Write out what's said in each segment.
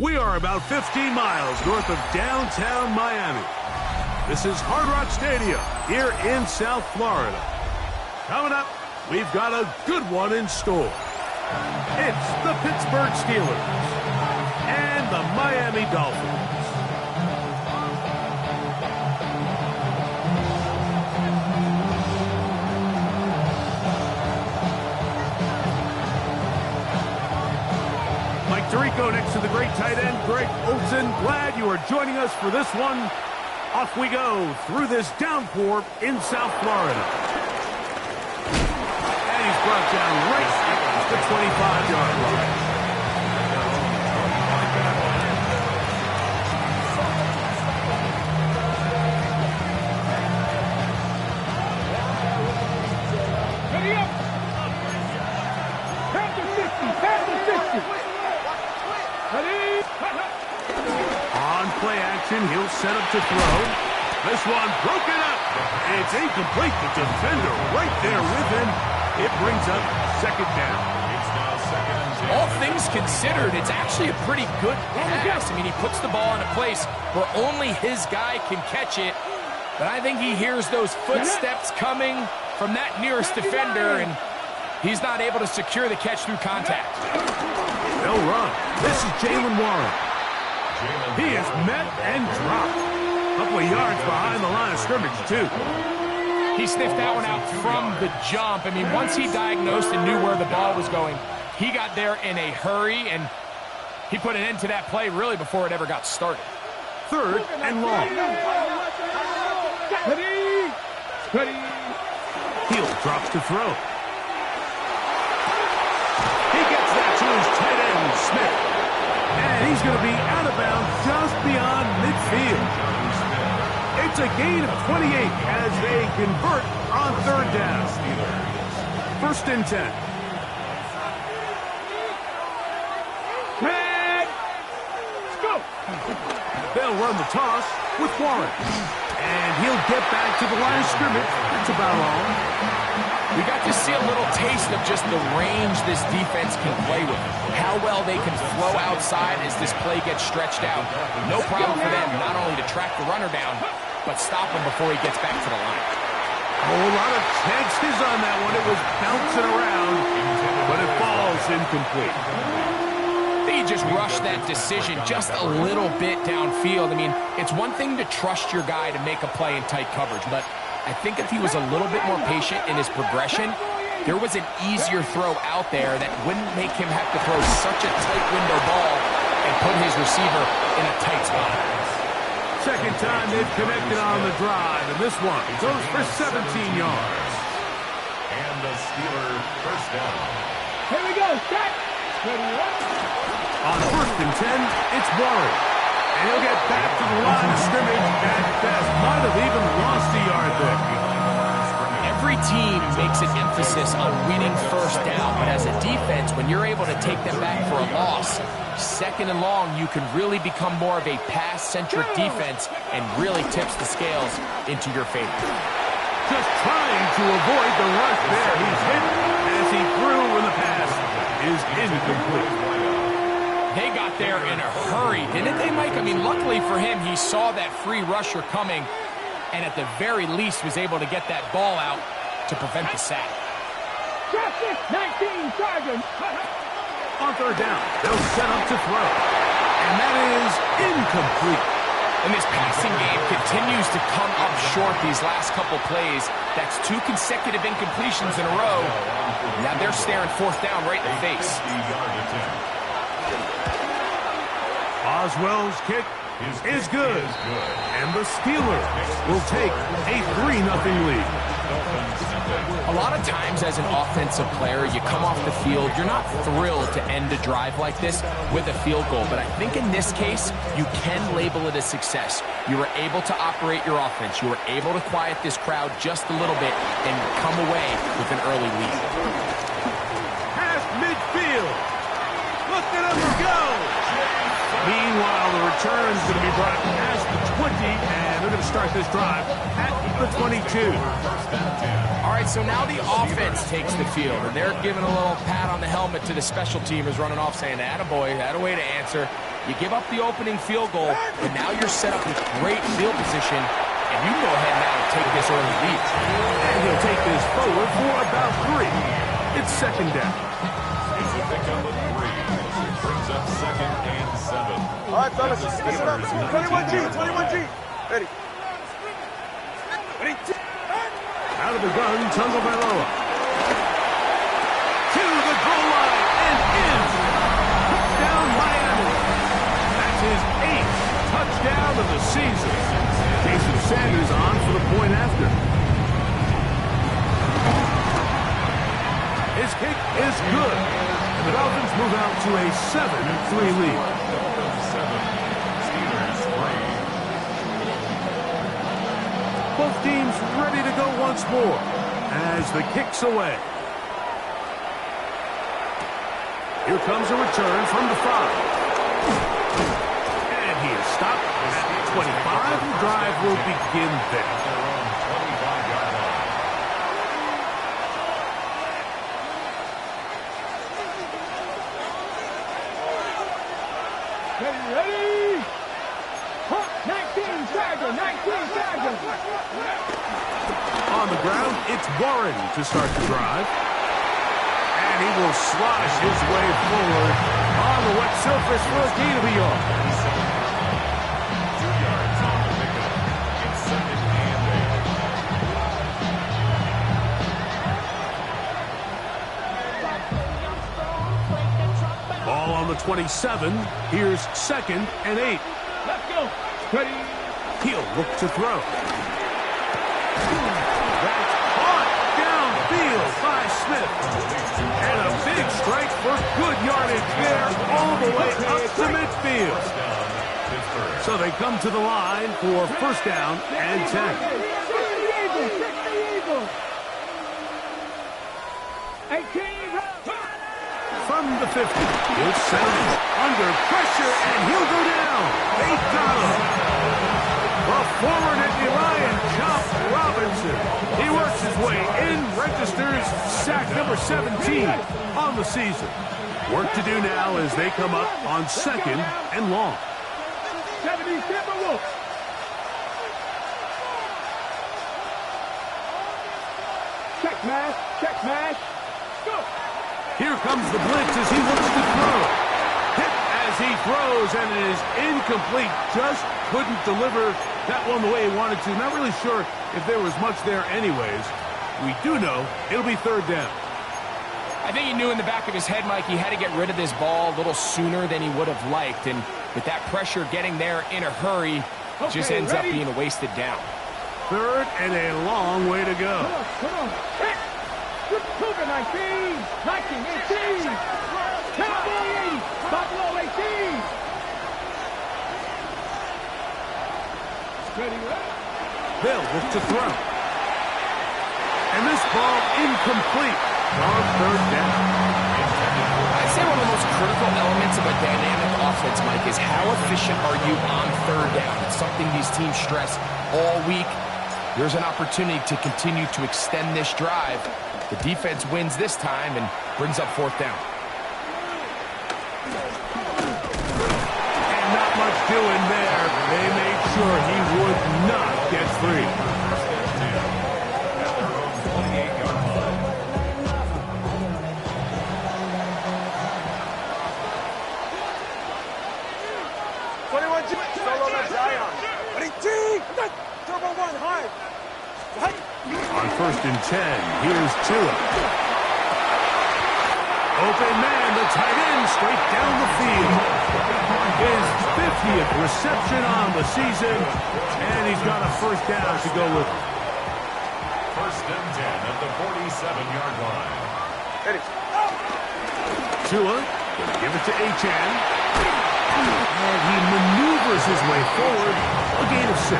We are about 15 miles north of downtown Miami. This is Hard Rock Stadium here in South Florida. Coming up, we've got a good one in store. It's the Pittsburgh Steelers and the Miami Dolphins. Mike Tirico next to the great tight end, Greg Olsen. Glad you are joining us for this one. Off we go through this downpour in South Florida. And he's brought down right at the 25-yard line. Ready up! Pass the 50! Pass the 50! On play action, he'll set up to throw. This one broken up. And it's incomplete. The defender right there with him. It brings up second down. It's now second and 10. All things considered, it's actually a pretty good pass. I mean, he puts the ball in a place where only his guy can catch it. But I think he hears those footsteps coming from that nearest defender, and he's not able to secure the catch through contact. They'll run. This is Jalen Warren. He is met and dropped. A couple of yards behind the line of scrimmage, too. He sniffed that one out from the jump. I mean, once he diagnosed and knew where the ball was going, he got there in a hurry, and he put an end to that play really before it ever got started. Third and long. Heel drops to throw. He gets that to his tight end, Smith. And he's going to be out of bounds just beyond midfield. It's a gain of 28 as they convert on third down. First and 10. Let's go! They'll run the toss with Warren. And he'll get back to the line of scrimmage. That's about all. We got to see a little taste of just the range this defense can play with. How well they can flow outside as this play gets stretched out. No problem for them not only to track the runner down, but stop him before he gets back to the line. A whole lot of chances on that one. It was bouncing around, but it falls incomplete. He just rushed that decision just a little bit downfield. I mean, it's one thing to trust your guy to make a play in tight coverage, but I think if he was a little bit more patient in his progression, there was an easier throw out there that wouldn't make him have to throw such a tight window ball and put his receiver in a tight spot. Second time they've connected on the drive, and this one goes for 17 yards. And the Steelers first down. Here we go, set! On first and 10, it's Warren. And he'll get back to the line of scrimmage at best. Might have even lost a yard there. Every team makes an emphasis on winning first down, but as a defense, when you're able to take them back for a loss, second and long, you can really become more of a pass-centric defense and really tips the scales into your favor. Just trying to avoid the rush there. He's hit as he threw when the pass is incomplete. They got there in a hurry, didn't they, Mike? I mean, luckily for him, he saw that free rusher coming, and at the very least was able to get that ball out to prevent the sack. Traffic, 19, Sergeant. On third down, they'll set up to throw. And that is incomplete. And this passing game continues to come up short these last couple plays. That's 2 consecutive incompletions in a row. Now they're staring fourth down right in the face. Oswell's kick is good. And the Steelers will take a 3-0 lead. A lot of times as an offensive player, you come off the field, you're not thrilled to end a drive like this with a field goal. But I think in this case, you can label it a success. You were able to operate your offense. You were able to quiet this crowd just a little bit and come away with an early lead. Past midfield. Look at him go. Meanwhile, the return is going to be brought past the 20, and they're going to start this drive at the 22. All right, so now the offense takes the field, and they're giving a little pat on the helmet to the special teamers running off, saying, attaboy, that a way to answer. You give up the opening field goal, but now you're set up with great field position, and you go ahead now and take this early lead. And he'll take this forward for about 3. It's second down. It's a pickup of 3. Brings up second and 7. All right, fellas, listen up. 21G, 21G. Ready. Ready. Out of the gun, Tagovailoa. To the goal line and in. Touchdown, Miami. That's his 8th touchdown of the season. Jason Sanders on for the point after. His kick is good. And the Dolphins move out to a 7-3 lead. 7. Steelers 3. Both teams ready to go once more as the kick's away. Here comes a return from the 5. And he is stopped at the 25. The drive will begin there. Their own 25-yard line. Ready? Huh, 19 Charger, 19 Charger. On the ground, it's Warren to start the drive. And he will slide his way forward on the wet surface for a gain of a yard. 2 yards on the pickup. It's second and 8. Ball on the 27. Here's second and 8. Let's go. Ready? He'll look to throw. That's caught downfield by Smith. And a big strike for good yardage there all the way up to midfield. Pittsburgh. So they come to the line for first down and 10. Check the Eagle, check the Eagle. 18. From the 50, it's Sanders under pressure, and he'll go down. They got him. The forward Nittany Lion, Chop Robinson. He works his way in, registers sack number 17 on the season. Work to do now as they come up on second and long. 70 Timberwolves. Check mash, go. Here comes the blitz as he looks to throw. Hit as he throws, and it is incomplete. Just couldn't deliver that one the way he wanted to. Not really sure if there was much there anyways. We do know it'll be third down. I think he knew in the back of his head, Mike, he had to get rid of this ball a little sooner than he would have liked. And with that pressure getting there in a hurry, just ends up being a wasted down. Third and a long way to go. Come on. Hit. Cougar 19, 18. Cowboy 80, Buffalo 18. Ready, They'll look to throw. And this ball incomplete on third down. I'd say one of the most critical elements of a dynamic offense, Mike, is how efficient are you on third down? It's something these teams stress all week. There's an opportunity to continue to extend this drive. The defense wins this time and brings up fourth down. And not much doing there. They made sure he would not get free. First and 10 at their own 28-yard line. Solo left Zion. Ready, G. Turbo 1 high. On first and 10, here's Tua. Open man, the tight end, straight down the field. His 50th reception on the season, and he's got a first down to go with him. First and 10 at the 47-yard line. Ready. Tua, gonna give it to Achane. And he maneuvers his way forward, a gain of 6.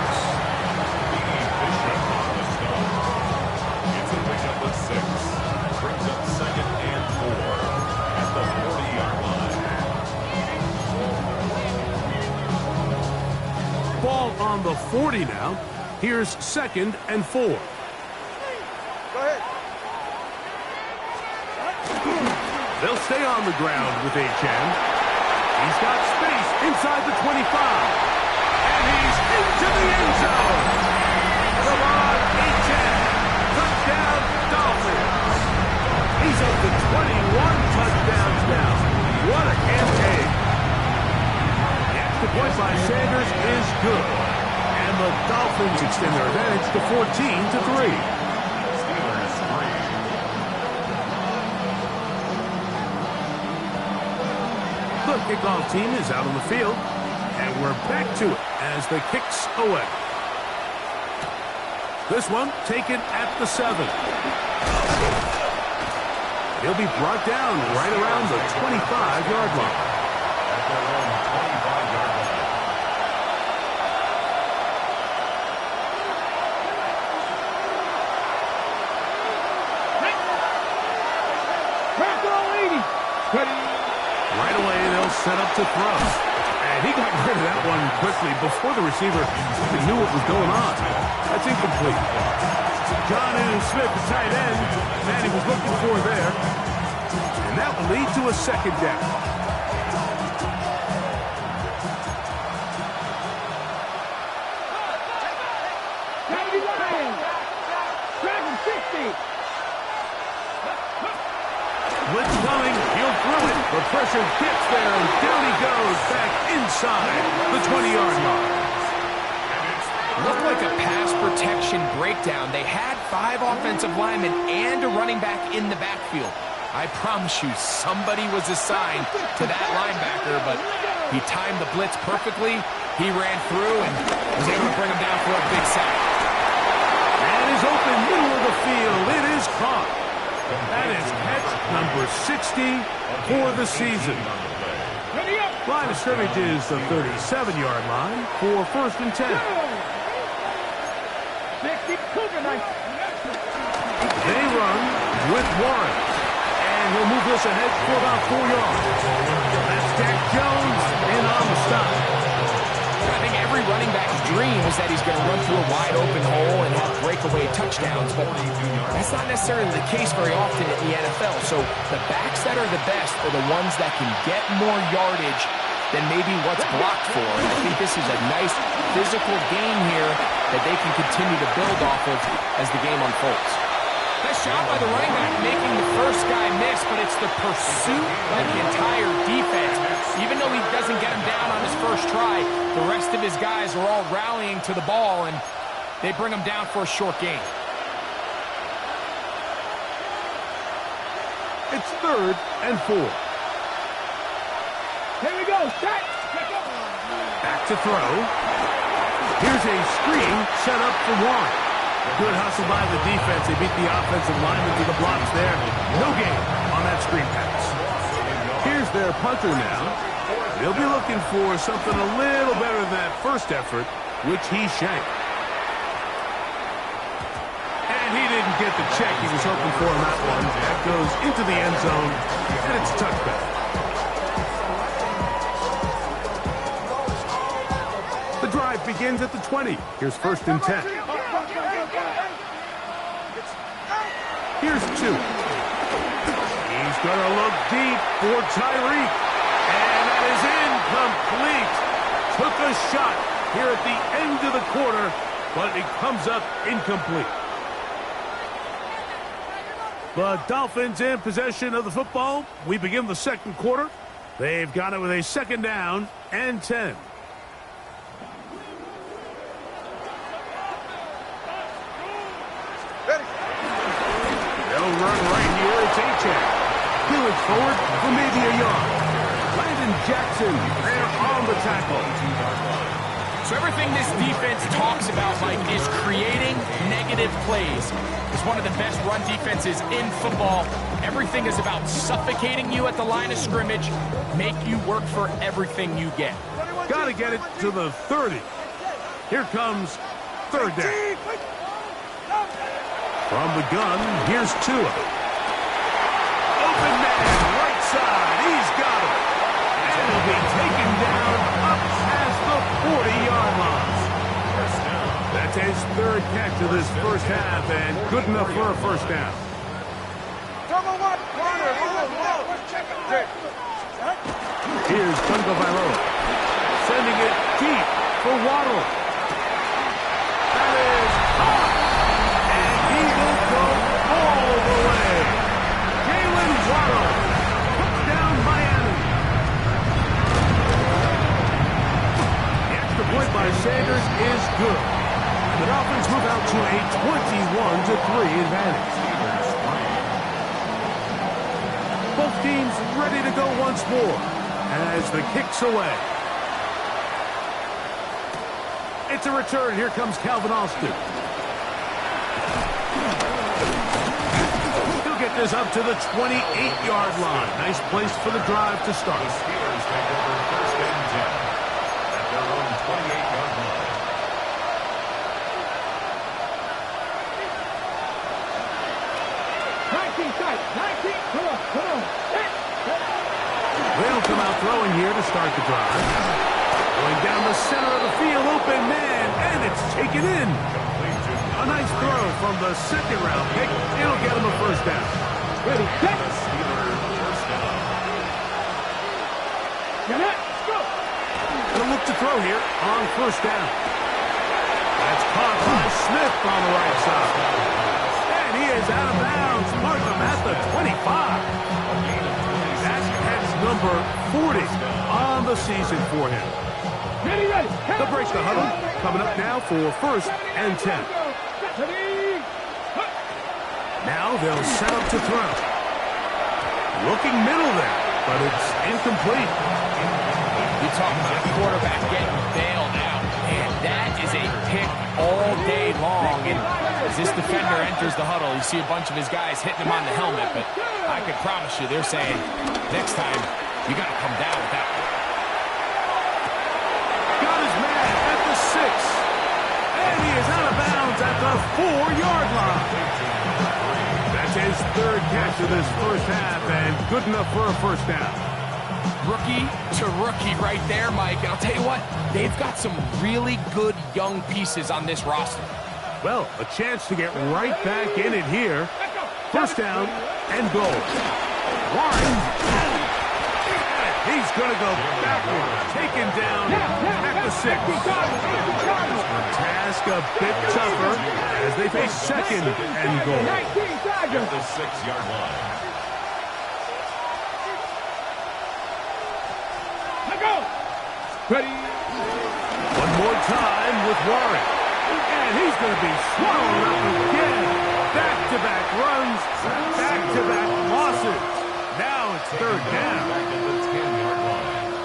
It's a pickup of 6. Brings up second and 4 at the 40-yard line. Ball on the 40 now. Here's second and 4. Go ahead. They'll stay on the ground with Achane. He's got space inside the 25. And he's into the end zone. Come on, 8-10. Touchdown, Dolphins. He's up to 21 touchdowns now. What a campaign. The extra point by Sanders is good. And the Dolphins extend their advantage to 14-3. The kickoff team is out on the field, and we're back to it as the kicks away. This one taken at the 7. He'll be brought down right around the 25-yard line. Right away, they'll set up to throw. And he got rid of that one quickly before the receiver even knew what was going on. That's incomplete. Jonnu Smith, the tight end, man he was looking for there. And that will lead to a second down. Blitz coming, he'll throw it. The pressure gets there, and down he goes back inside the 20-yard line. Looked like a pass protection breakdown. They had 5 offensive linemen and a running back in the backfield. I promise you, somebody was assigned to that linebacker, but he timed the blitz perfectly. He ran through and was able to bring him down for a big sack. And is open middle of the field. It is caught. That is catch number 60 for the season. Line of scrimmage is the 37-yard line for 1st and 10. They run with Warren. And he'll move this ahead for about 4 yards. That's Jack Jones in on the stop. I think every running back's dream is that he's going to run through a wide open hole and have breakaway touchdowns, but that's not necessarily the case very often in the NFL. So the backs that are the best are the ones that can get more yardage than maybe what's blocked for. And I think this is a nice physical game here that they can continue to build off of as the game unfolds. Nice job by the running back making the first guy miss, but it's the pursuit of the entire defense. Even though he doesn't get him down on his first try, the rest of his guys are all rallying to the ball, and they bring him down for a short gain. It's 3rd and 4. Here we go, set. Back to throw. Here's a screen set up for Warren. Good hustle by the defense. They beat the offensive lineman to the blocks there. No gain on that screen pass. Here's their punter now. They'll be looking for something a little better than that first effort, which he shanked. And he didn't get the check he was hoping for on that one. That goes into the end zone, and it's a touchback. The drive begins at the 20. Here's 1st and 10. Here's 2. He's going to look deep for Tyreek. And that is incomplete. Took a shot here at the end of the quarter, but it comes up incomplete. The Dolphins in possession of the football. We begin the second quarter. They've got it with a 2nd down and 10. Run right here, it's A-Check. Peel it forward for maybe a yard. Landon Jackson there on the tackle. So everything this defense talks about, Mike, is creating negative plays. It's one of the best run defenses in football. Everything is about suffocating you at the line of scrimmage, make you work for everything you get. Got to get it to the 30. Here comes 3rd down. From the gun, here's Tua. Open man, right side. He's got it. And he'll be taken down up past the 40-yard line. That's his 3rd catch of this first half, and good enough for a 1st down. Here's Tagovailoa, sending it deep for Waddle. That is hot, and he will go all the way. Jalen Waddle, touchdown Miami. The extra point by Sanders is good. The Dolphins move out to a 21-3 advantage. Both teams ready to go once more as the kick's away. It's a return. Here comes Calvin Austin. He'll get this up to the 28-yard line. Nice place for the drive to start. The Steelers take over first and 10 at their own 28-yard line. They'll come out throwing here to start the drive. Going down the center of the field, open man, and it's taken in. A nice throw from the second-round pick. It'll get him a first down. Ready, set. Steelers first down. Go. He'll look to throw here on first down. That's caught by Smith on the right side. And he is out of bounds. Mark him at the 25. That's number 40 on the season for him. Ready. They'll break the huddle. Coming up now for first and 10. Now they'll set up to throw. Looking middle there, but it's incomplete. You talk about a quarterback getting bailed out, and that is a pick all day long. And as this defender enters the huddle, you see a bunch of his guys hitting him on the helmet, but I can promise you they're saying, next time, you got to come down with that one. Got his man at the 6. And he is out of bounds at the 4-yard line. That's his third catch of this first half, and good enough for a first down. Rookie to rookie right there, Mike. And I'll tell you what, they've got some really good young pieces on this roster. Well, a chance to get right back in it here. First down and goal. Warren. He's going to go backward. Taken down at the 6. Task a bit tougher as they face second and goal. At the 6-yard line. Ready. One more time with Warren. And he's going to be swallowed up again. Back-to-back runs, back-to-back losses. Now it's third down. Back at the 10-yard line.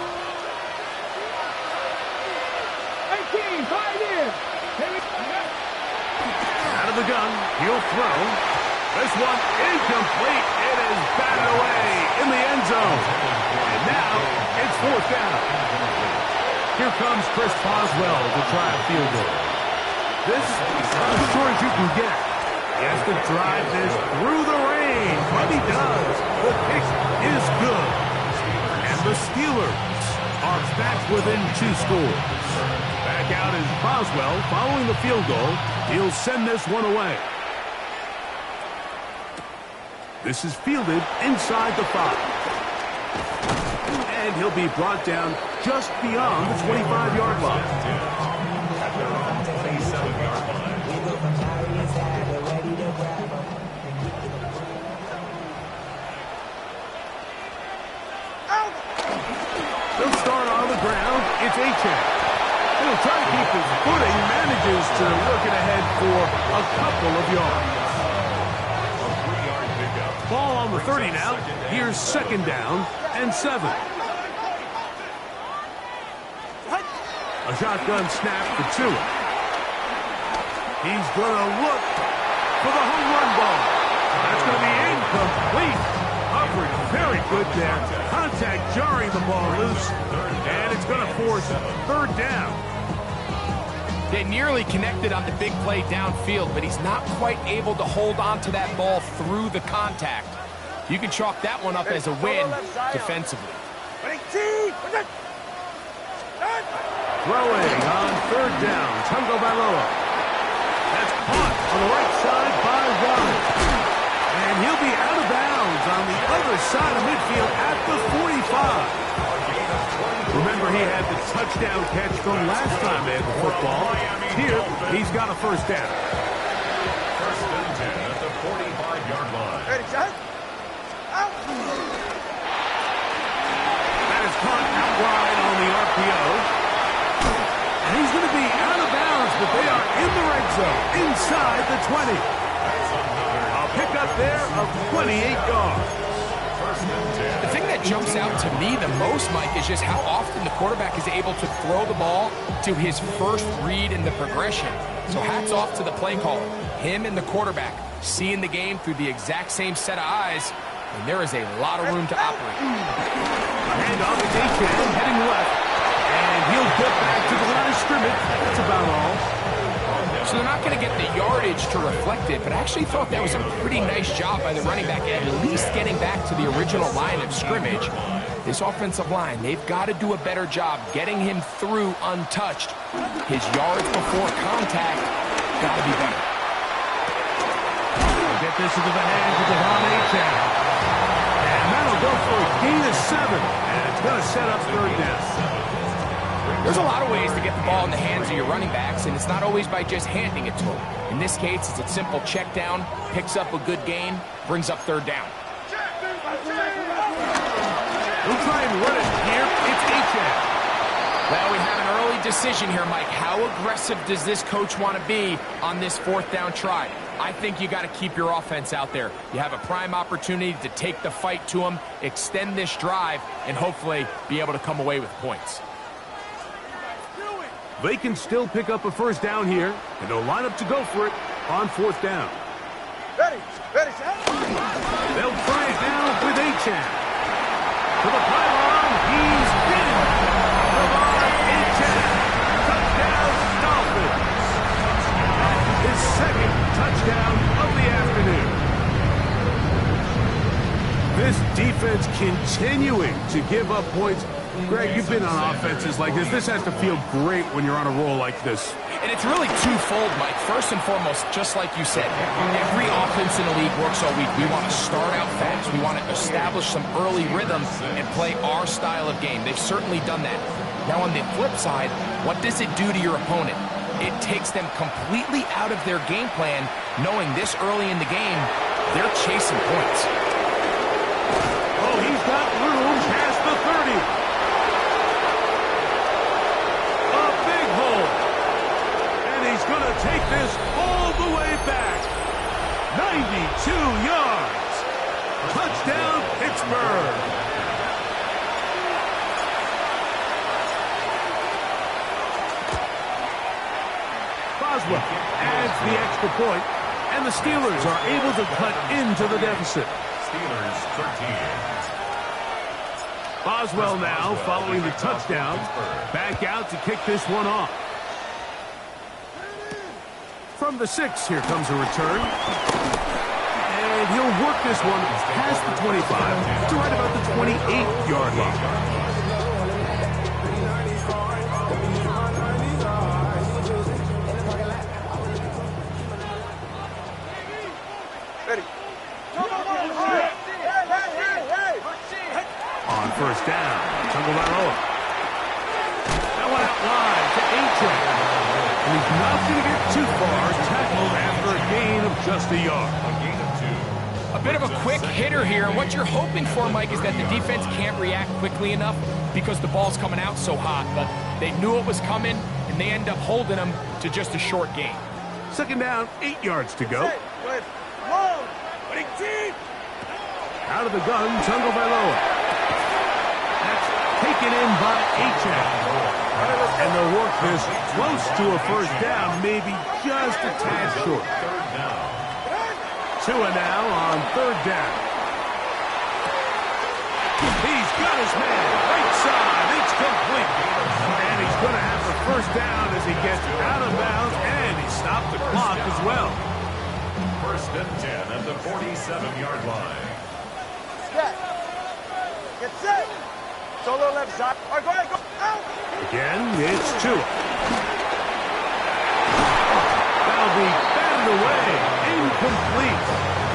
18, 5 in. Out of the gun, he'll throw. This one incomplete. It is batted away in the end zone. And now it's fourth down. Here comes Chris Boswell to try a field goal. This is as short as you can get. He has to drive this through the rain, but he does. The kick is good. And the Steelers are back within 2 scores. Back out is Boswell following the field goal. He'll send this one away. This is fielded inside the 5. And he'll be brought down just beyond the 25-yard line. At their own 27-yard line. They'll start on the ground. It's Achane. He'll try to keep his footing, manages to work it ahead for a couple of yards. A 3-yard pickup. Ball on the 30 now. Here's second down and 7. A shotgun snap for Tua. He's going to look for the home run ball. That's going to be incomplete. Coverage very good there. Contact jarring the ball loose. And it's going to force third down. They nearly connected on the big play downfield, but he's not quite able to hold on to that ball through the contact. You can chalk that one up as a win defensively. Throwing on third down, Tagovailoa. That's caught on the right side by Warren. And he'll be out of bounds on the other side of midfield at the 45. touchdown catch from last time they had the football. Here, he's got a first down. First and 10 at the 45-yard line. Ready, set. Out. That is caught out wide on the RPO. And he's going to be out of bounds, but they are in the red zone, inside the 20. A pickup there of 28 yards. The thing that jumps out to me the most, Mike, is just how often the quarterback is able to throw the ball to his first read in the progression. So hats off to the play caller. Him and the quarterback seeing the game through the exact same set of eyes, and there is a lot of room to operate. And off is A-Chan heading left, and he'll get back to the line of scrimmage. That's about all. So they're not going to get the yardage to reflect it, but I actually thought that was a pretty nice job by the running back at least getting back to the original line of scrimmage. This offensive line, they've got to do a better job getting him through untouched. His yards before contact got to be better. Get this into the hands of Devon A-Chan. And that'll go for a gain of 7, and it's going to set up third down. There's a lot of ways to get the ball in the hands of your running backs, and it's not always by just handing it to them. In this case, it's a simple check down, picks up a good gain, brings up third down. We'll try and run it here. It's A-Chan. Well, we have an early decision here, Mike. How aggressive does this coach want to be on this fourth down try? I think you got to keep your offense out there. You have a prime opportunity to take the fight to them, extend this drive, and hopefully be able to come away with points. They can still pick up a first down here, and they'll line up to go for it on fourth down. Ready, ready, set. They'll try it now with A-Chan. To the pylon, he's in. Devon A-Chan. Touchdown, Dolphins. His second touchdown of the afternoon. This defense continuing to give up points. Greg, you've been on offenses like this. This has to feel great when you're on a roll like this. And it's really twofold, Mike. First and foremost, just like you said, every offense in the league works all week. We want to start out fast. We want to establish some early rhythm and play our style of game. They've certainly done that. Now, on the flip side, what does it do to your opponent? It takes them completely out of their game plan, knowing this early in the game, they're chasing points. Oh, he's got room past the 30. Going to take this all the way back. 92 yards. Touchdown, Pittsburgh. Boswell adds the extra point, and the Steelers are able to cut into the deficit. Steelers 13. Boswell now following the touchdown. Back out to kick this one off. From the 6, here comes a return. And he'll work this one past the 25 to right about the 28-yard line. Ready. On first down, Tagovailoa. That one out wide to A-Chan. And he's not going to get too far, tackled after a gain of just a yard. A gain of 2. A bit of a quick hitter here, and what you're hoping for, Mike, is that the defense can't react quickly enough because the ball's coming out so hot, but they knew it was coming, and they end up holding them to just a short gain. Second down, 8 yards to go. Out of the gun, Tagovailoa. That's taken in by A-Chan. And they'll work this close to a first down, maybe just a tad short. Third down. Tua now on third down. He's got his man, right side, it's complete. And he's going to have the first down as he gets out of bounds, and he stopped the clock as well. First and 10 at the 47-yard line. Set. Get set. Solo left side. All right, go ahead, go. Out. Again, it's Tua. That'll be batted away. Incomplete.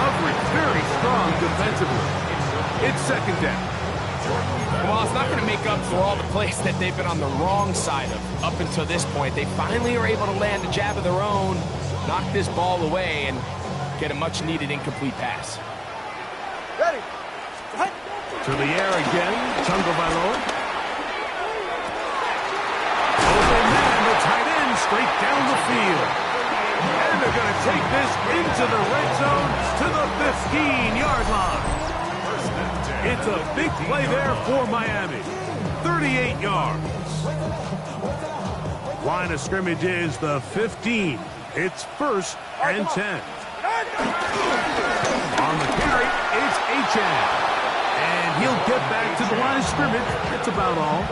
Coverage very strong defensively. It's second down. Well, it's not going to make up for all the plays that they've been on the wrong side of up until this point. They finally are able to land a jab of their own, knock this ball away, and get a much-needed incomplete pass. Ready. To the air again, Tagovailoa. Open man, the tight end, straight down the field. And they're going to take this into the red zone to the 15-yard line. It's a big play there for Miami. 38 yards. Line of scrimmage is the 15. It's 1st and 10. On the carry, it's Achane. And he'll get back to the line of scrimmage. That's about all.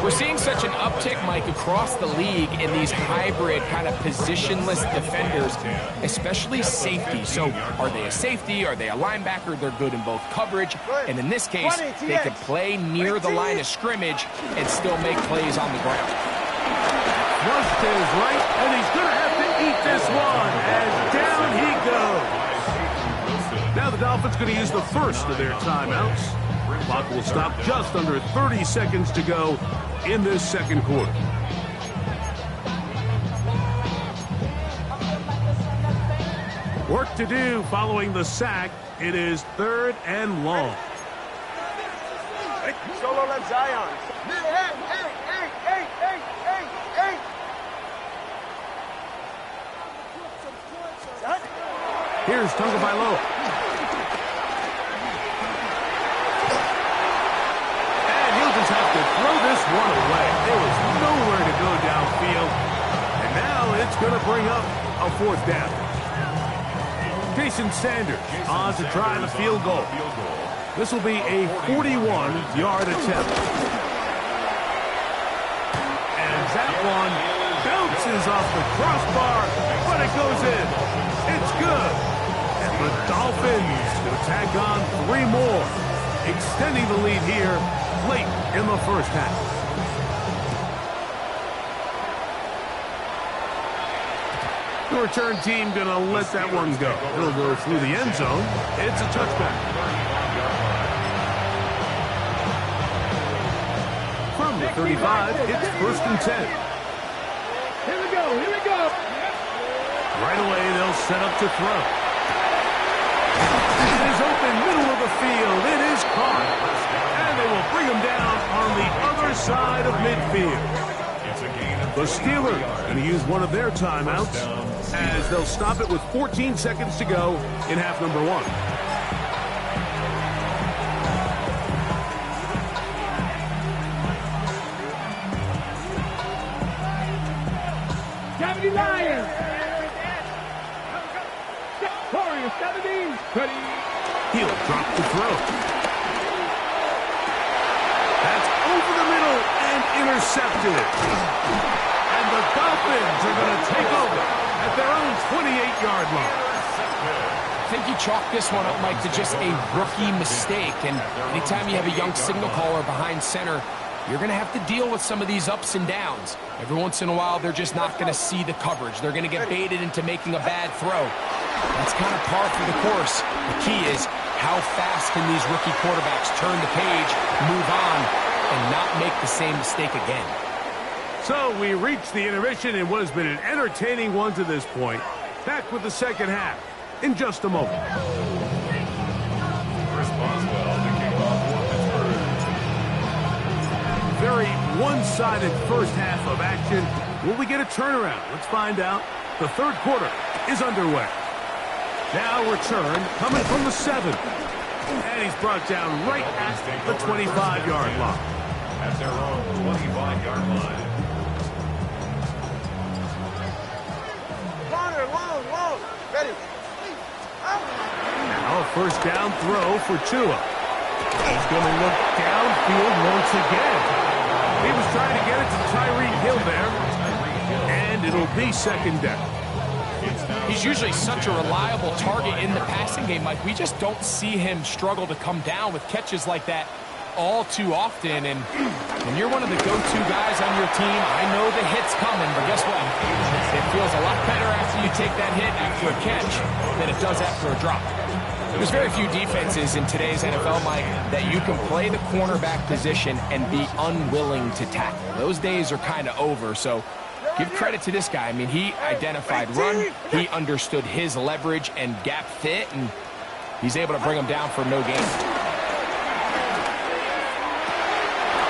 We're seeing such an uptick, Mike, across the league in these hybrid kind of positionless defenders, especially safety. So are they a safety? Are they a linebacker? They're good in both coverage. And in this case, they can play near the line of scrimmage and still make plays on the ground. Thrust is right, and he's going to have to eat this one as down he goes. Now the Dolphins going to use the first of their timeouts. Clock will stop just under 30 seconds to go in this second quarter. Work to do following the sack. It is 3rd and long. Solo left Zion. Hey. Here's Tagovailoa. And he'll just have to throw this one away. There was nowhere to go downfield. And now it's going to bring up a 4th down. Jason Sanders on to try the field goal. This will be a 41-yard attempt. And that one bounces off the crossbar, but it goes in. It's good. And the Dolphins will tack on 3 more, extending the lead here late in the first half. The return team going to let that one go. It'll go through the end zone. It's a touchback. From the 35, it's 1st and 10. Here we go. Right away, they'll set up to throw. It is open, middle of the field. It is caught. And they will bring him down on the other side of midfield. The Steelers going to use one of their timeouts as they'll stop it with 14 seconds to go in half number 1. Gravity Lions. Warriors 17. Ready. He'll drop the throw. That's over the middle and intercepted. And the Dolphins are going to take over at their own 28-yard line. I think you chalk this one up, Mike, to just a rookie mistake. And anytime you have a young signal caller behind center, you're going to have to deal with some of these ups and downs. Every once in a while, they're just not going to see the coverage. They're going to get baited into making a bad throw. That's kind of par for the course. The key is how fast can these rookie quarterbacks turn the page, move on, and not make the same mistake again. So we reach the intermission in what has been an entertaining one to this point. Back with the second half in just a moment. Very one-sided first half of action. Will we get a turnaround? Let's find out. The third quarter is underway. Now return coming from the 7. And he's brought down right at the 25-yard line. At their own 25-yard line. Corner, long. Ready. Now a first down throw for Tua. He's going to look downfield once again. He was trying to get it to Tyreek Hill there. And it'll be 2nd down. He's usually such a reliable target in the passing game, Mike. We just don't see him struggle to come down with catches like that all too often. And when you're one of the go-to guys on your team, I know the hit's coming, but guess what? It feels a lot better after you take that hit after a catch than it does after a drop. There's very few defenses in today's NFL, Mike, that you can play the cornerback position and be unwilling to tackle. Those days are kind of over, so give credit to this guy. I mean, he identified run, he understood his leverage and gap fit, and he's able to bring him down for no gain.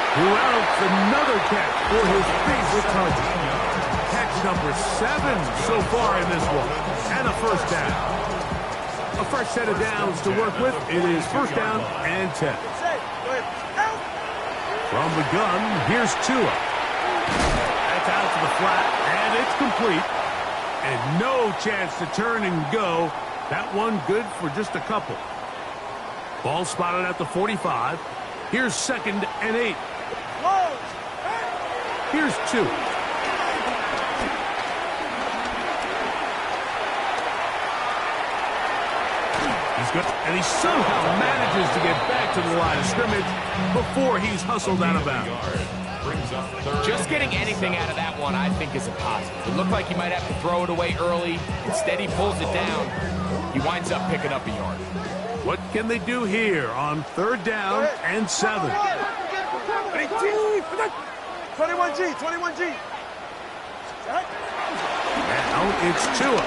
Throughout another catch for his favorite target. Catch number 7 so far in this one, and a first down. A fresh set of downs to work with. It is first down and 10. From the gun, here's Tua. That's out to the flat, and it's complete. And no chance to turn and go. That one good for just a couple. Ball spotted at the 45. Here's 2nd and 8. Here's 2. He's good, and he somehow manages to get back to the line of scrimmage before he's hustled out of bounds. Just getting anything out of that one, I think, is a positive. It looked like he might have to throw it away early. Instead, he pulls it down. He winds up picking up a yard. What can they do here on 3rd down and 7? 21G, 21G. Now it's Tua.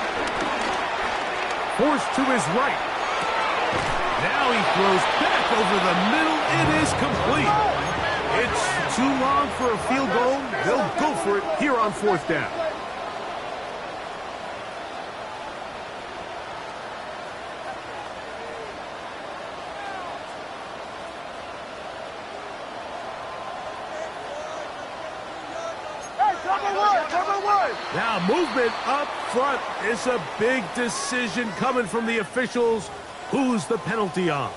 Forced to his right. Now he throws back over the middle. It is complete. It's too long for a field goal. They'll go for it here on 4th down. Now movement up front. It's a big decision coming from the officials. Who's the penalty on?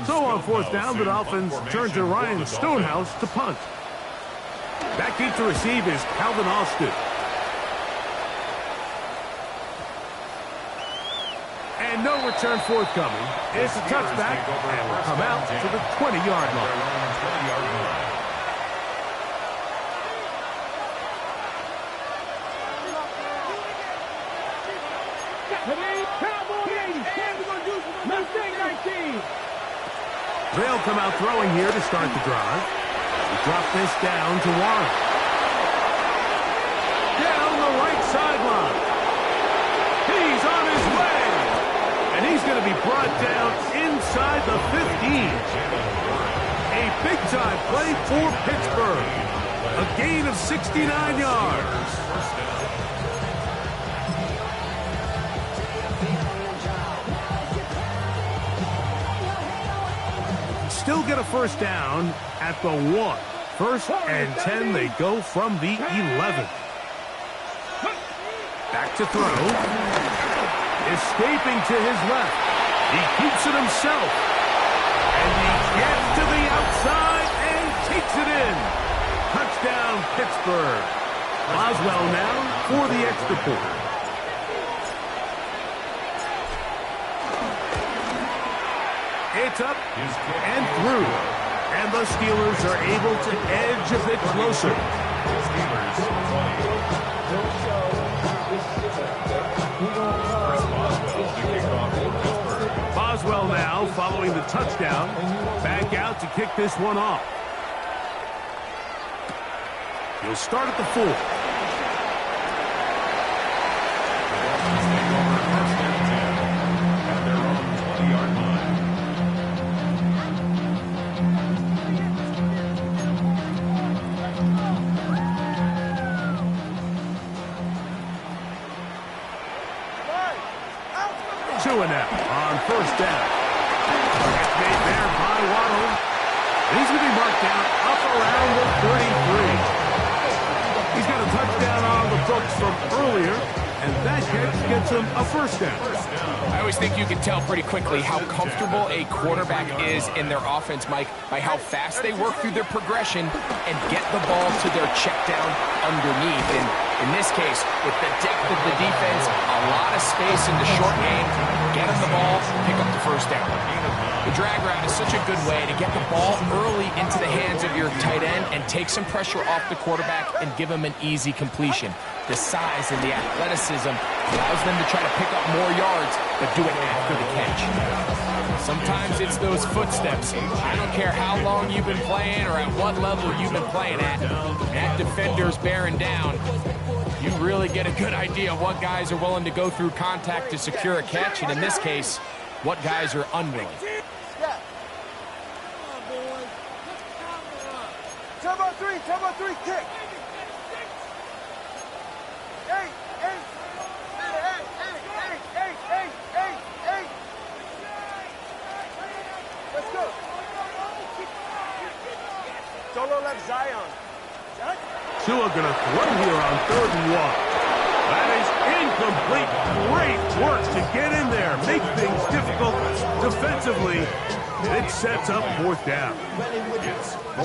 So on 4th down, the Dolphins turn to Ryan Stonehouse to punt. Back deep to receive is Calvin Austin. And no return forthcoming. It's a touchback and will come out to the 20-yard line. They'll come out throwing here to start the drive. Drop this down to Warren. Down the right sideline. He's on his way. And he's going to be brought down inside the 15. A big-time play for Pittsburgh. A gain of 69 yards. Still get a first down at the 1. 1st and 10, they go from the 11. Back to throw. Escaping to his left. He keeps it himself. And he gets to the outside and takes it in. Touchdown, Pittsburgh. Boswell now for the extra point. It's up and through. And the Steelers are able to edge a bit closer. Boswell now following the touchdown. Back out to kick this one off. He'll start at the 4. Tua now on 1st down. It's made there by Waddle. He's going to be marked down up around the 33. He's got a touchdown on the books from earlier, and that catch gets him a first down. I always think you can tell pretty quickly how comfortable a quarterback is in their offense, Mike, by how fast they work through their progression and get the ball to their check down underneath. And In this case, with the depth of the defense, a lot of space in the short game, get him the ball, pick up the first down. The drag route is such a good way to get the ball early into the hands of your tight end and take some pressure off the quarterback and give him an easy completion. The size and the athleticism allows them to try to pick up more yards, but do it after the catch. Sometimes it's those footsteps. I don't care how long you've been playing or at what level you've been playing at. That defender's bearing down. You really get a good idea of what guys are willing to go through contact to secure a catch, and in this case, what guys are unwilling. Turbo three, kick. Eight. Let's go. Solo left Zion. Tua gonna throw here on 3rd and 1. That is incomplete. Great work to get in there. Make things difficult defensively. It sets up 4th down.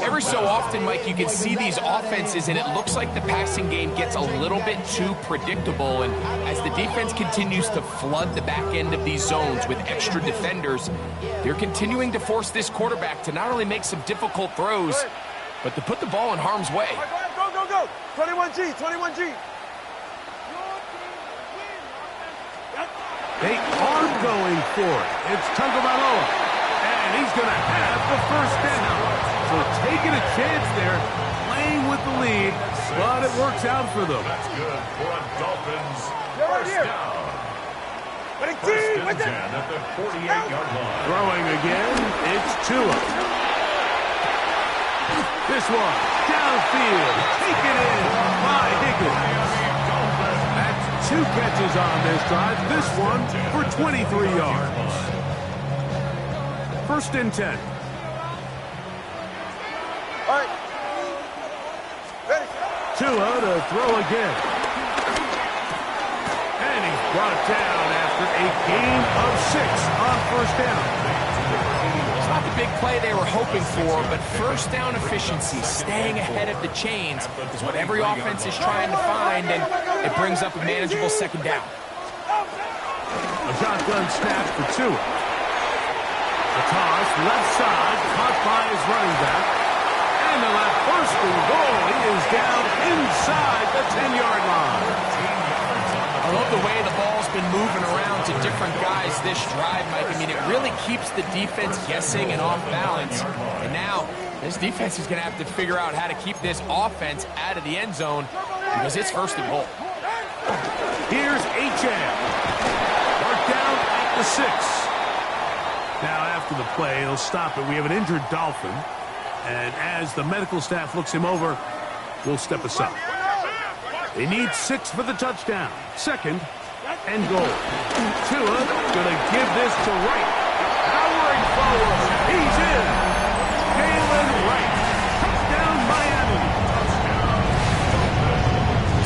Every so often, Mike, you can see these offenses, and it looks like the passing game gets a little bit too predictable. And as the defense continues to flood the back end of these zones with extra defenders, they're continuing to force this quarterback to not only make some difficult throws, but to put the ball in harm's way. Go. 21G. They are going for it. It's Tagovailoa, and he's going to have the first down. So taking a chance there, playing with the lead, but it works out for them. That's good for a Dolphins First down. First and 10 at the 48-yard line. Throwing again, it's Tua. This one, downfield, taken in by Higgins. That's 2 catches on this drive, this one for 23 yards. First and 10. All right. Ready. Tua to throw again. And he's brought down after a gain of 6 on 1st down. It's not the big play they were hoping for, but first down efficiency, staying ahead of the chains, is what every offense is trying to find, and it brings up a manageable 2nd down. A shotgun snap for Tua. The toss, left side, caught by his running back. And the left first and goal. He is down inside the 10-yard line. I love the way the ball's been moving around to different guys this drive, Mike. I mean, it really keeps the defense guessing and off balance. And now, this defense is going to have to figure out how to keep this offense out of the end zone because it's 1st and goal. Here's H.M. Marked down at the 6. Now, after the play, he'll stop it. We have an injured Dolphin. And as the medical staff looks him over, we'll step aside. They need 6 for the touchdown. 2nd and goal. Tua gonna give this to Wright. Powering forward. He's in. Jalen Wright. Touchdown Miami.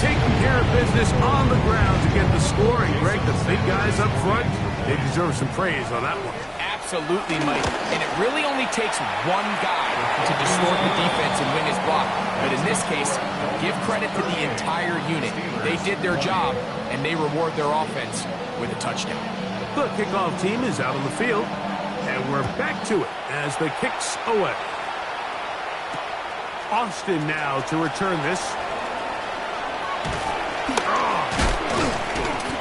Taking care of business on the ground to get the score. And Greg, the big guys up front, they deserve some praise on that one. Absolutely, Mike. And it really only takes one guy to distort the defense and win his block. But in this case, give credit to the entire unit. They did their job, and they reward their offense with a touchdown. The kickoff team is out on the field, and we're back to it as the kick's away. Austin now to return this.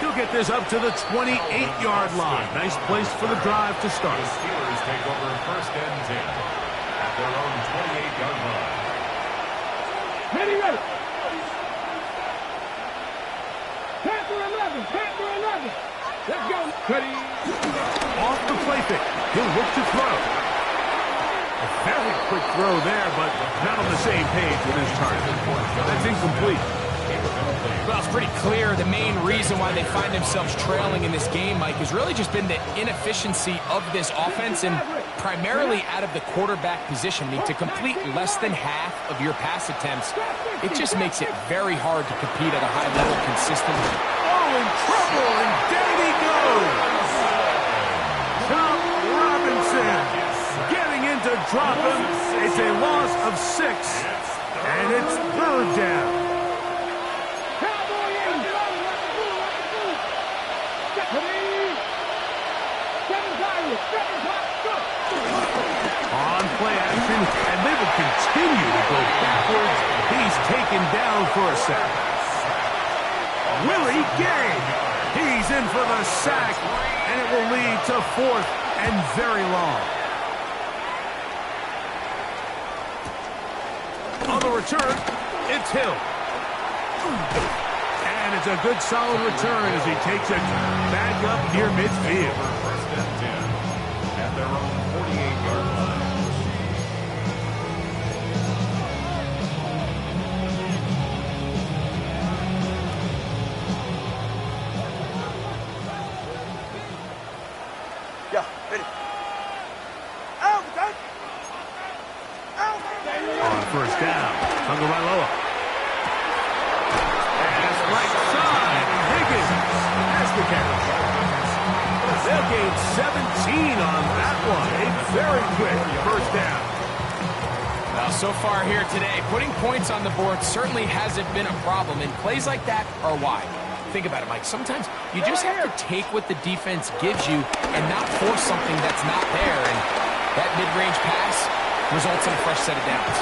He'll get this up to the 28-yard line. Nice place for the drive to start. The Steelers take over 1st and 10 at their own 28-yard line. Ready. Panther 11. Let's go. Ready. Off the play fake. He'll look to throw. A very quick throw there, but not on the same page with his target. That's incomplete. Well, it's pretty clear the main reason why they find themselves trailing in this game, Mike, has really just been the inefficiency of this offense and primarily out of the quarterback position. I mean, to complete less than half of your pass attempts, it just makes it very hard to compete at a high level consistently. Oh, in trouble, and down he goes. Tom Robinson getting in to drop him. It's a loss of 6, and it's 3rd down. On play action, and they will continue to go backwards. He's taken down for a sack. Willie Gay. He's in for the sack, and it will lead to 4th and very long. On the return, it's Hill. And it's a good solid return as he takes it back up near midfield. First and 10 at their own 48-yard line. Yeah, ready. Out, guys. Out. On first down, Tagovailoa. Pass right side, Higgins has the catch. They'll gain 17 on that one. A very quick first down. Well, so far here today, putting points on the board certainly hasn't been a problem, and plays like that are why. Think about it, Mike. Sometimes you just have to take what the defense gives you and not force something that's not there, and that mid-range pass results in a fresh set of downs.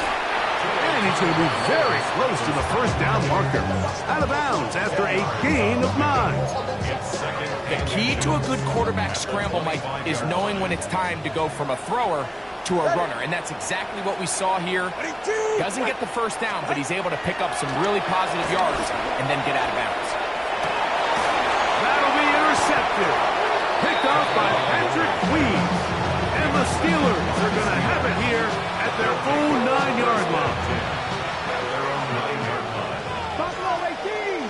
And he's going to be very close to the first down marker. Out of bounds after a gain of 9. The key to a good quarterback scramble, Mike, is knowing when it's time to go from a thrower to a runner, and that's exactly what we saw here. Doesn't get the first down, but he's able to pick up some really positive yards and then get out of bounds. That'll be intercepted. Picked off by Patrick Queen. And the Steelers are going to have it here at their own 9-yard line. At their own 9-yard line. Buffalo 18.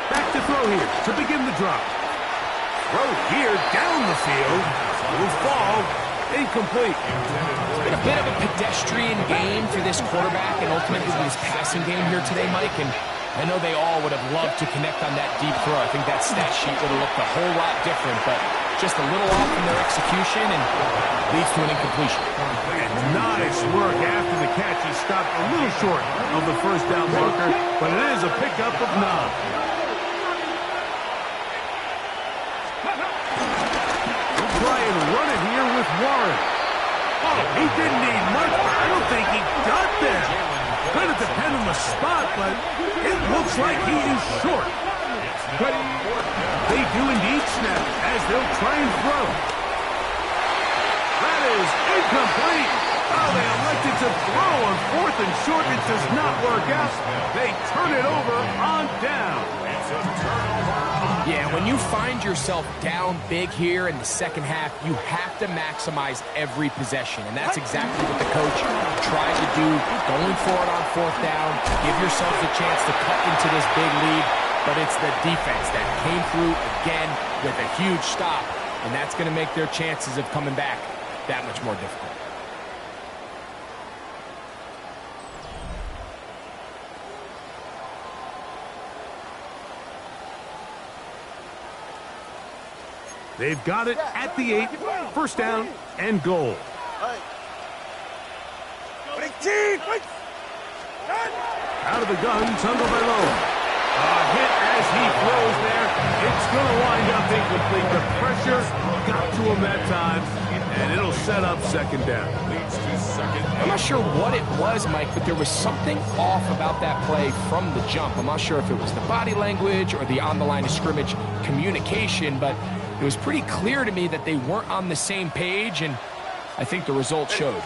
Back to throw here to begin the drop. Throw here down the field. Will fall. Incomplete. It's been a bit of a pedestrian game for this quarterback and ultimately his passing game here today, Mike. And I know they all would have loved to connect on that deep throw. I think that stat sheet would have looked a whole lot different, but just a little off in their execution and leads to an incompletion. And nice work after the catch. He stopped a little short of the first down marker, but it is a pickup of 9. Try and run it here with Warren. Oh, he didn't need much, but I don't think he got there. Going to depend on the spot, but it looks like he is short. They do indeed snap as they'll try and throw. That is incomplete. Oh, they elected to throw on 4th and short. It does not work out. They turn it over on down. It's a turnover. Yeah, when you find yourself down big here in the second half, you have to maximize every possession, and that's exactly what the coach tried to do, going for it on 4th down, give yourselves a chance to cut into this big lead, but it's the defense that came through again with a huge stop, and that's going to make their chances of coming back that much more difficult. They've got it at the 8, first down and goal. Out of the gun, Tagovailoa. Hit as he throws there. It's going to wind up incomplete. The pressure got to him that time, and it'll set up second down. Leads to second. I'm not sure what it was, Mike, but there was something off about that play from the jump. I'm not sure if it was the body language or the on-the-line of scrimmage communication, but it was pretty clear to me that they weren't on the same page, and I think the result showed.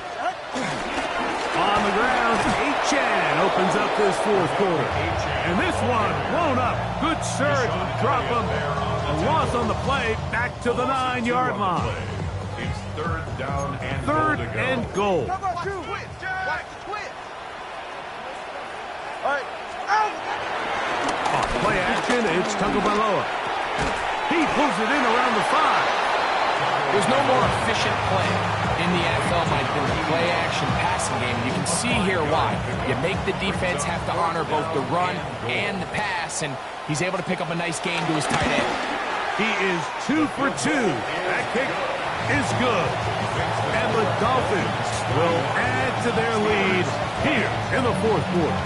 On the ground, Achan opens up this 4th quarter. And this one blown up. Good surge, drop him. A loss on the play, back to the 9-yard line. It's 3rd down and 3rd goal to go. and goal. On play action, it's Tagovailoa. He pulls it in around the 5. There's no more efficient play in the NFL, Mike, than the play-action passing game. You can see here why. You make the defense have to honor both the run and the pass, and he's able to pick up a nice gain to his tight end. He is 2 for 2. That kick is good. And the Dolphins will add to their lead here in the 4th quarter.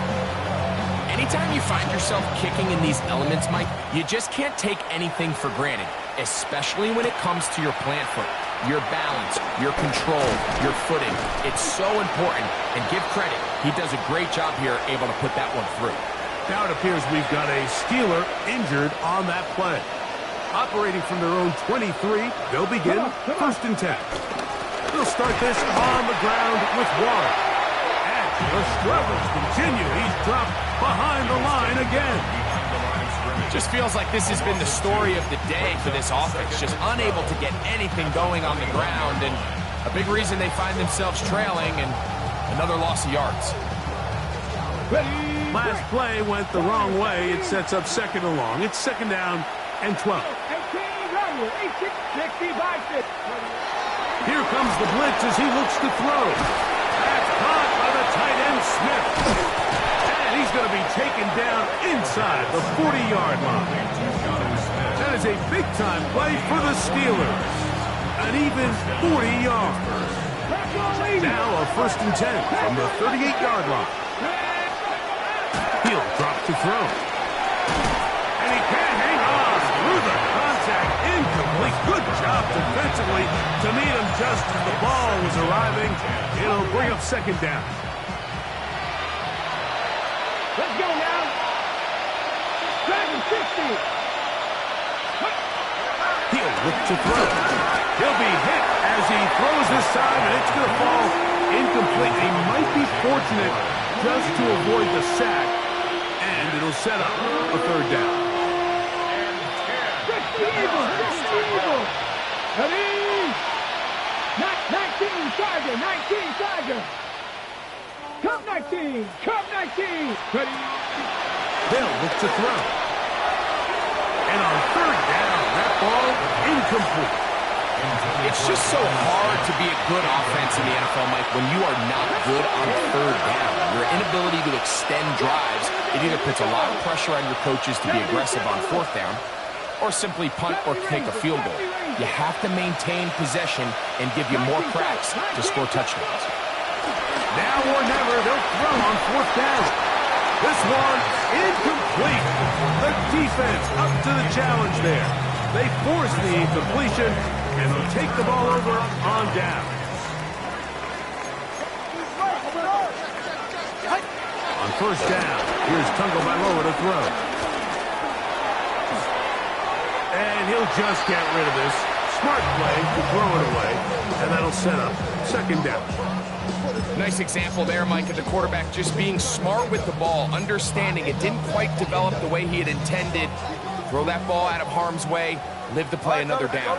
Anytime you find yourself kicking in these elements, Mike, you just can't take anything for granted, especially when it comes to your plant foot, your balance, your control, your footing. It's so important, and give credit. He does a great job here able to put that one through. Now it appears we've got a Steeler injured on that play. Operating from their own 23, they'll begin first and 10. They'll start this on the ground with Warren. And the struggles continue. He's dropped behind the line again. Just feels like this has been the story of the day for this offense. Just unable to get anything going on the ground, and a big reason they find themselves trailing, and another loss of yards. Last play went the wrong way. It sets up second and long. It's second down and 12. Here comes the blitz as he looks to throw. That's caught by the tight end, Smith. And he's going to be taken down inside the 40-yard line. That is a big-time play for the Steelers. An even 40 yards. Now a first and 10 from the 38-yard line. He'll drop to throw. And he can't hang on through the contact. Incomplete. Good job defensively to meet him just as the ball was arriving. It'll bring up second down. Let's go now. Dragon 60. He'll look to throw. He'll be hit as he throws this time, and it's going to fall incomplete. He might be fortunate just to avoid the sack, and it'll set up a third down. Ready? 19 Tiger, 19 Tiger. Cup 19, Cup 19. Ready? They'll look to throw. And on third down, that ball incomplete. It's just so hard to be a good offense in the NFL, Mike, when you are not good on third down. Your inability to extend drives, it either puts a lot of pressure on your coaches to be aggressive on fourth down, or simply punt or kick a field goal. You have to maintain possession and give you more cracks to score touchdowns. Now or never, they'll throw on fourth down. This one incomplete. The defense up to the challenge there. They force the incompletion, and they'll take the ball over on down. On first down, here's Tagovailoa to throw. And he'll just get rid of this. Smart play to throw it away, and that'll set up second down. Nice example there, Mike, of the quarterback just being smart with the ball, understanding it didn't quite develop the way he had intended. Throw that ball out of harm's way, live to play another down.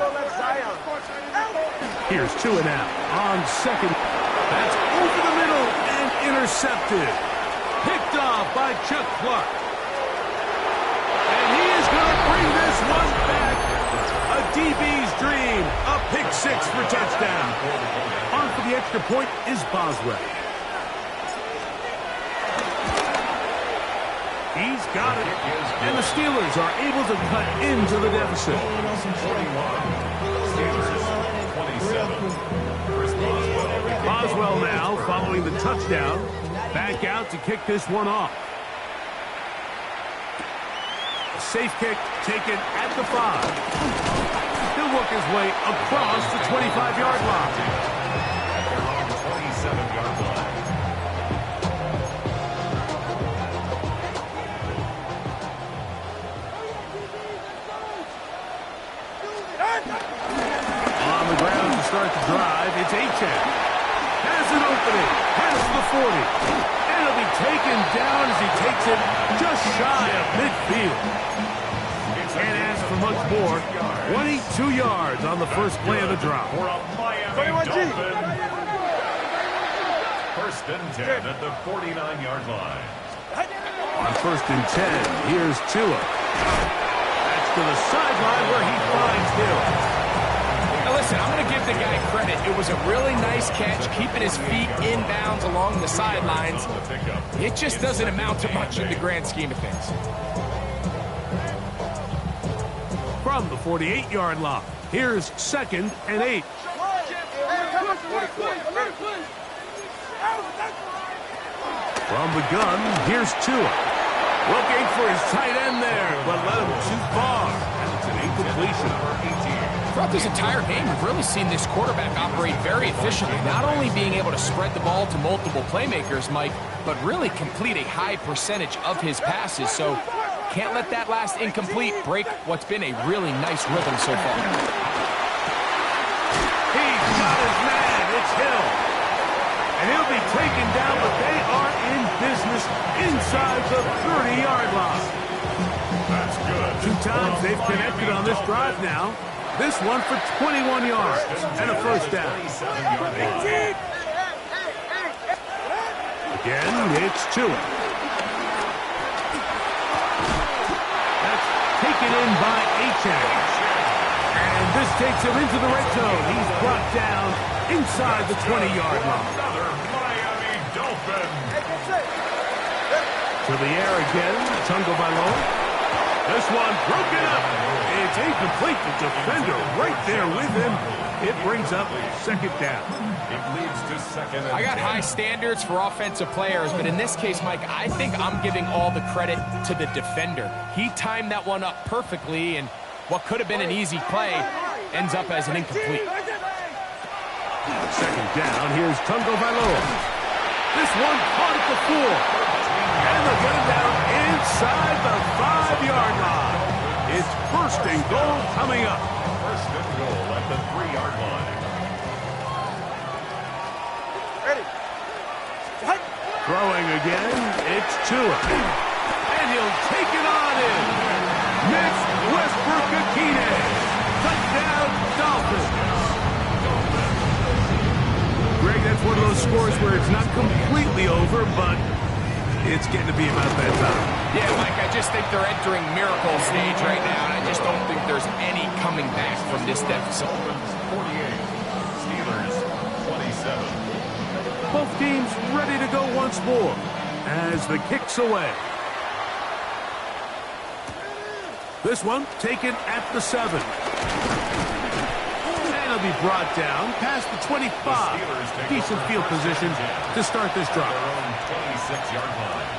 Here's two and out on second. That's over the middle and intercepted. Picked off by Chuck Clark. And he is going to bring this one back. A DB's dream. A pick six for touchdown. On for the extra point is Boswell. He's got it. And the Steelers are able to cut into the deficit. Boswell now following the touchdown. Back out to kick this one off. A safe kick taken at the 5. He'll work his way across the 25-yard line. 27-yard line. On the ground to start the drive, it's Achane. Has an opening, past the 40. And it'll be taken down as he takes it just shy of midfield. Can't ask for much more. 22 yards on the first play of the drive. For a Miami Dolphin. First and 10 at the 49-yard line. On first and 10, here's Tua. That's to the sideline where he finds Hill. Now listen, I'm going to give the guy credit. It was a really nice catch, keeping his feet in bounds along the sidelines. It just doesn't amount to much in the grand scheme of things. From the 48-yard line, here's second and 8. From the gun, here's Tua. Looking for his tight end there, but led him too far. And it's an incompletion. Throughout this entire game, we've really seen this quarterback operate very efficiently, not only being able to spread the ball to multiple playmakers, Mike, but really complete a high percentage of his passes. So can't let that last incomplete break what's been a really nice rhythm so far. He's got his man. It's Hill. And he'll be taken down, but they are in business inside the 30-yard line. That's good. 2 times they've connected on this drive now. This one for 21 yards and a first down. Again, it's Tua. That's taken in by Achane. And this takes him into the red zone. He's brought down inside the 20-yard line. Another Miami Dolphin. To the air again, Tagovailoa. This one broken up. It's incomplete. The defender right there with him. It brings up second down. It leads to second. I got high standards for offensive players, but in this case, Mike, I think I'm giving all the credit to the defender. He timed that one up perfectly, and what could have been an easy play ends up as an incomplete. Second down, here's Tagovailoa. This one caught at the 4. And they'll get him down inside the 5-yard line. It's first and goal coming up. First and goal at the 3-yard line. Ready. Throwing again, it's Tua. And he'll take it on in. Mitch Westbrook-Akine. Touchdown, Dolphins. Greg, that's one of those scores where it's not completely over, but it's getting to be about that time. Yeah, Mike, I just think they're entering miracle stage right now, and I just don't think there's any coming back from this deficit. 48. Steelers 27. Both teams ready to go once more as the kick's away. This one taken at the 7. And it'll be brought down past the 25. Decent field position to start this drive. 26-yard line.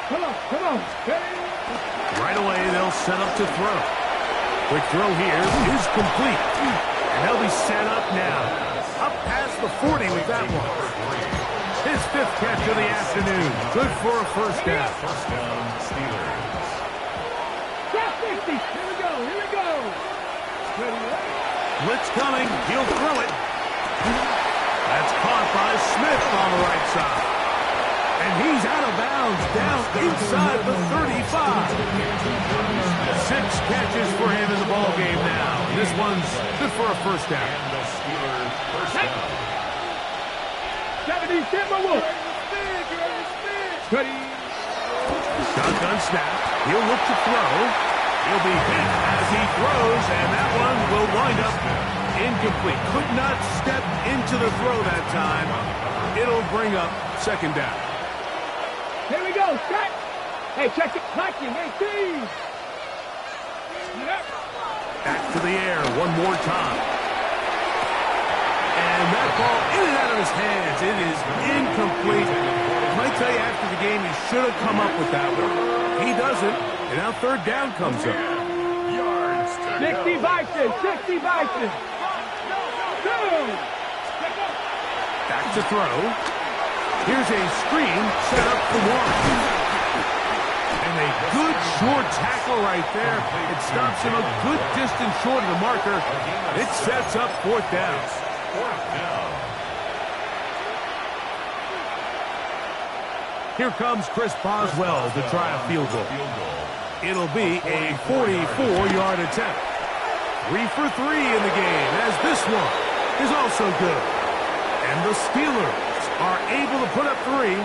Come on. Right away, they'll set up to throw. Quick throw here is complete. And they'll be set up now. Up past the 40 with that one. His 5th catch of the afternoon. Good for a first down. First down, Steelers. Top 50. Here we go. Blitz coming. He'll throw it. That's caught by Smith on the right side. And he's out of bounds down inside the 35. 6 catches for him in the ballgame now. This one's good for a first down. And the Steelers first down. 70 Timberwolves. Ready. Shotgun snap. He'll look to throw. He'll be hit as he throws, and that one will wind up incomplete. Could not step into the throw that time. It'll bring up second down. Here we go. Set. Hey, check it. Blocking. 18. Back to the air one more time. And that ball in and out of his hands. It is incomplete. I might tell you after the game he should have come up with that one. He doesn't. And now third down comes up. Yards to 60 go. Vikings. 60 Vikings. Back to throw. Here's a screen set up for one. And a good short tackle right there. It stops him a good distance short of the marker. It sets up fourth down. Fourth down. Here comes Chris Boswell to try a field goal. Field goal. It'll be a 44-yard attempt. 3 for 3 in the game, as this one is also good. And the Steelers are able to put up 3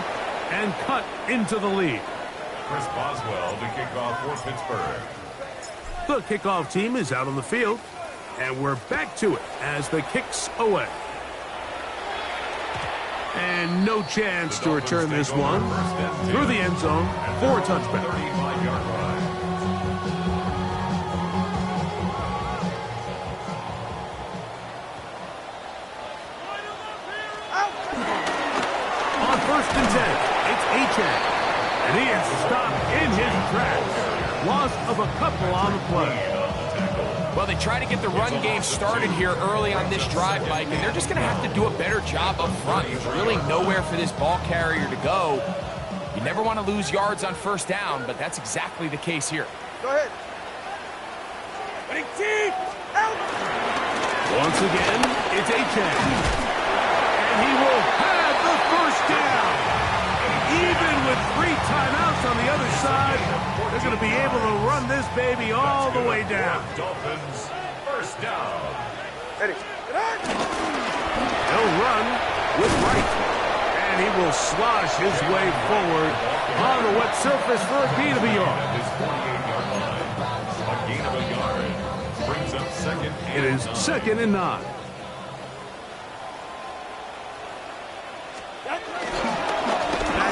and cut into the lead. Chris Boswell to kick off for Pittsburgh. The kickoff team is out on the field, and we're back to it as the kick's away. And no chance to return this one through the end zone for a touchback. 35-yard line. loss of a couple on the play. Well, they try to get the run game started here early on this drive, Mike, and they're just going to have to do a better job up front. There's really nowhere for this ball carrier to go. You never want to lose yards on first down, but that's exactly the case here. Go ahead. Once again, it's A-Chain. And he will have the first down. Even with 3 timeouts on the other side, they're going to be able to run this baby all the way down. Dolphins, first down. Ready. He'll run with right. And he will slosh his way forward on the wet surface for a gain of a yard. His 48-yard line. A gain of a yard. Brings up second and It is 2nd and 9. Back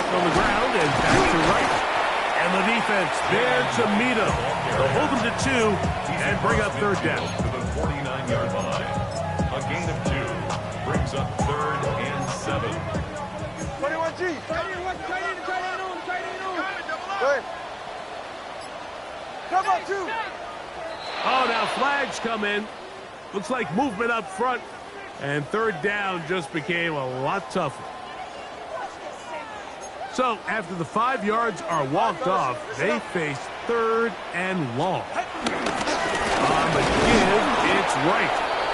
on the ground and back to right. And the defense there to meet him. They'll hold him to 2 and bring up 3rd down. To the 49-yard line. A gain of 2. Brings up 3rd and 7. 21G. Tight end on. Go ahead. Come on, 2. Oh, now flags come in. Looks like movement up front. And 3rd down just became a lot tougher. So, after the 5 yards are walked off, they face 3rd and long. On the give, it's right.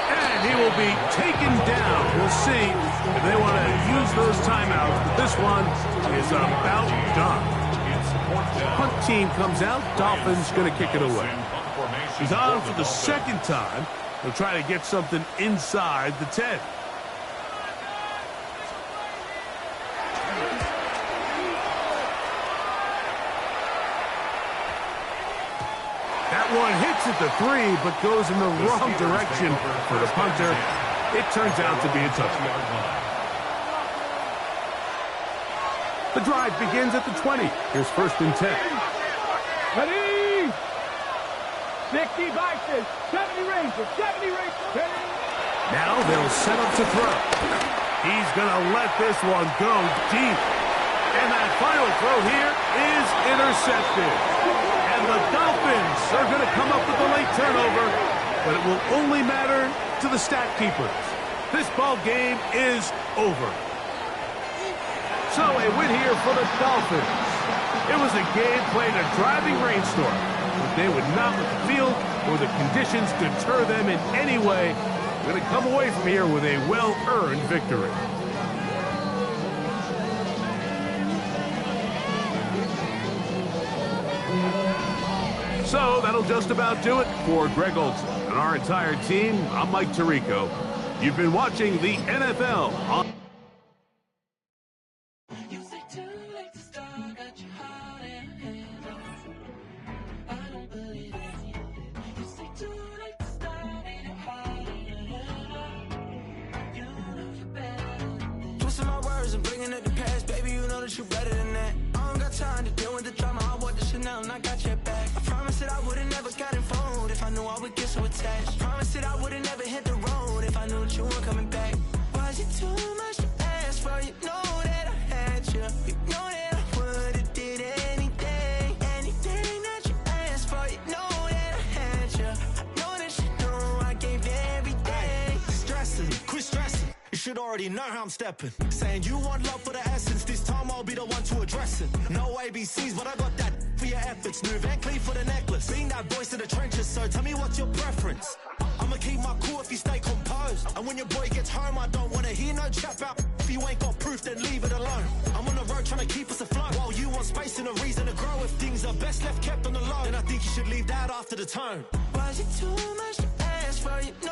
And he will be taken down. We'll see if they want to use those timeouts. But this one is about done. Punt team comes out. Dolphins going to kick it away. He's on for the 2nd time. He'll try to get something inside the 10. That one hits at the 3, but goes in the wrong direction for the punter. It turns out to be a touchdown. The drive begins at the 20. Here's 1st and 10. Ready? 60 boxes. 70 ranges. 70 ranges. Now they'll set up to throw. He's going to let this one go deep. And that final throw here is intercepted. And the Dolphins are going to come up with the late turnover, but it will only matter to the stat keepers. This ball game is over. So a win here for the Dolphins. It was a game played in a driving rainstorm, but they would not let the field or the conditions deter them in any way. They're going to come away from here with a well-earned victory. So that'll just about do it for Greg Olson and our entire team. I'm Mike Tirico. You've been watching the NFL on... Twisting my words and bringing it to pass, baby, you know that you better than that. I don't got time to deal with the drama, I want the Chanel and I got your back. I promised that I would've never gotten phoned if I knew I would get so attached. I promised that I would've never hit the road if I knew that you weren't coming back. Was it too much to ask for? You know that I had you. You know that I would've did anything, anything that you asked for. You know that I had you. I know that you know I gave you everything. Stressing, quit stressing. You should already know how I'm stepping. Saying you want love for the essence. This time I'll be the one to address it. No ABCs, but I got that for your efforts. New Van Cleef for the necklace. Being that voice in the trenches, so tell me what's your preference. I'ma keep my cool if you stay composed. And when your boy gets home, I don't wanna hear no chat about. If you ain't got proof, then leave it alone. I'm on the road trying to keep us afloat. While you want space and a reason to grow. If things are best left kept on the low, then I think you should leave that after the tone. Was it too much to ask for? You know